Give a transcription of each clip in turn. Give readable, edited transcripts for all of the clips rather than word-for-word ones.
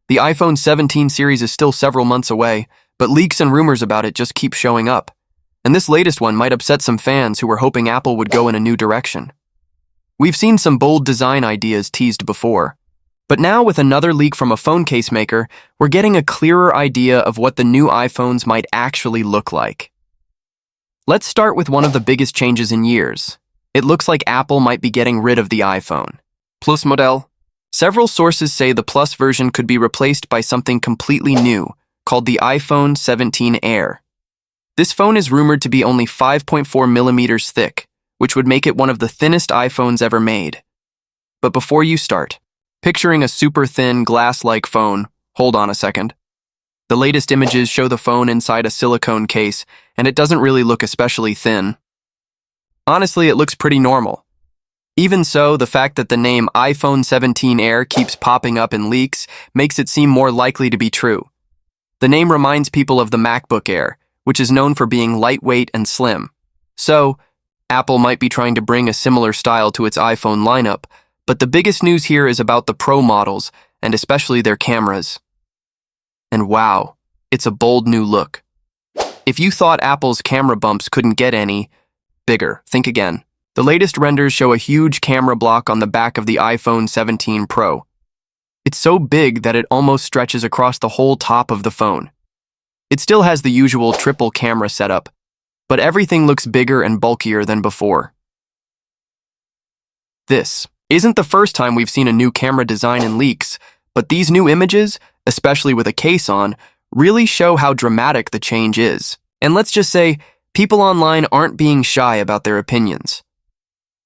The iPhone 17 series is still several months away, but leaks and rumors about it just keep showing up. And this latest one might upset some fans who were hoping Apple would go in a new direction. We've seen some bold design ideas teased before, but now with another leak from a phone case maker, we're getting a clearer idea of what the new iPhones might actually look like. Let's start with one of the biggest changes in years. It looks like Apple might be getting rid of the iPhone Plus model. Several sources say the Plus version could be replaced by something completely new, called the iPhone 17 Air. This phone is rumored to be only 5.4 millimeters thick, which would make it one of the thinnest iPhones ever made. But before you start, picturing a super thin, glass-like phone, hold on a second. The latest images show the phone inside a silicone case, and it doesn't really look especially thin. Honestly, it looks pretty normal. Even so, the fact that the name iPhone 17 Air keeps popping up in leaks makes it seem more likely to be true. The name reminds people of the MacBook Air, which is known for being lightweight and slim. So, Apple might be trying to bring a similar style to its iPhone lineup, but the biggest news here is about the Pro models, and especially their cameras. And wow, it's a bold new look. If you thought Apple's camera bumps couldn't get any bigger, think again. The latest renders show a huge camera block on the back of the iPhone 17 Pro. It's so big that it almost stretches across the whole top of the phone. It still has the usual triple camera setup, but everything looks bigger and bulkier than before. This isn't the first time we've seen a new camera design in leaks, but these new images, especially with a case on, really show how dramatic the change is. And let's just say, people online aren't being shy about their opinions.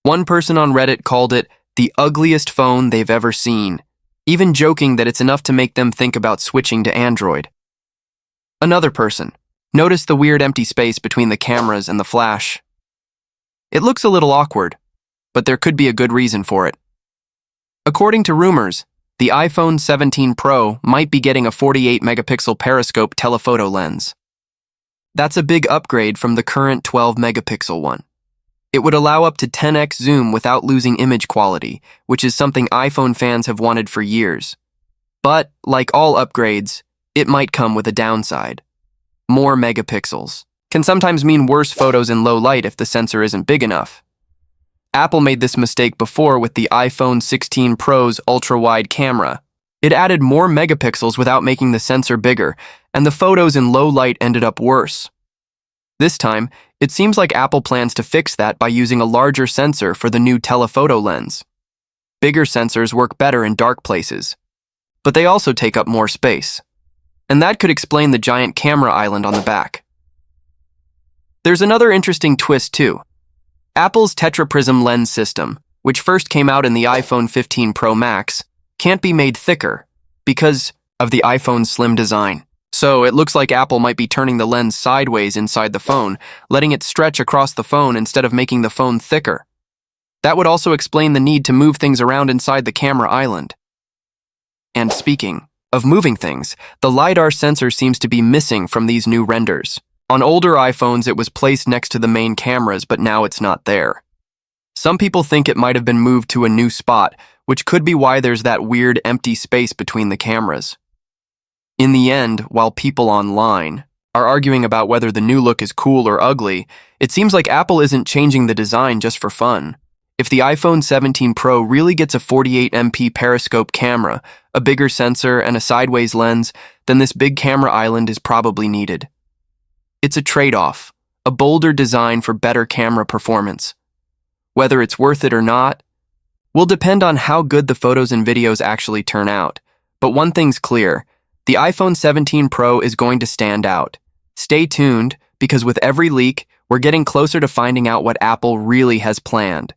One person on Reddit called it the ugliest phone they've ever seen, even joking that it's enough to make them think about switching to Android. Another person noticed the weird empty space between the cameras and the flash. It looks a little awkward, but there could be a good reason for it. According to rumors, the iPhone 17 Pro might be getting a 48-megapixel periscope telephoto lens. That's a big upgrade from the current 12-megapixel one. It would allow up to 10x zoom without losing image quality, which is something iPhone fans have wanted for years. But, like all upgrades, it might come with a downside. More megapixels can sometimes mean worse photos in low light if the sensor isn't big enough. Apple made this mistake before with the iPhone 16 Pro's ultra-wide camera. It added more megapixels without making the sensor bigger, and the photos in low light ended up worse. This time, it seems like Apple plans to fix that by using a larger sensor for the new telephoto lens. Bigger sensors work better in dark places, but they also take up more space. And that could explain the giant camera island on the back. There's another interesting twist too. Apple's tetraprism lens system, which first came out in the iPhone 15 Pro Max, can't be made thicker because of the iPhone's slim design. So it looks like Apple might be turning the lens sideways inside the phone, letting it stretch across the phone instead of making the phone thicker. That would also explain the need to move things around inside the camera island. And speaking of moving things, the LiDAR sensor seems to be missing from these new renders. On older iPhones, it was placed next to the main cameras, but now it's not there. Some people think it might have been moved to a new spot, which could be why there's that weird empty space between the cameras. In the end, while people online are arguing about whether the new look is cool or ugly, it seems like Apple isn't changing the design just for fun. If the iPhone 17 Pro really gets a 48MP periscope camera, a bigger sensor, and a sideways lens, then this big camera island is probably needed. It's a trade-off, a bolder design for better camera performance. Whether it's worth it or not will depend on how good the photos and videos actually turn out. But one thing's clear. The iPhone 17 Pro is going to stand out. Stay tuned, because with every leak, we're getting closer to finding out what Apple really has planned.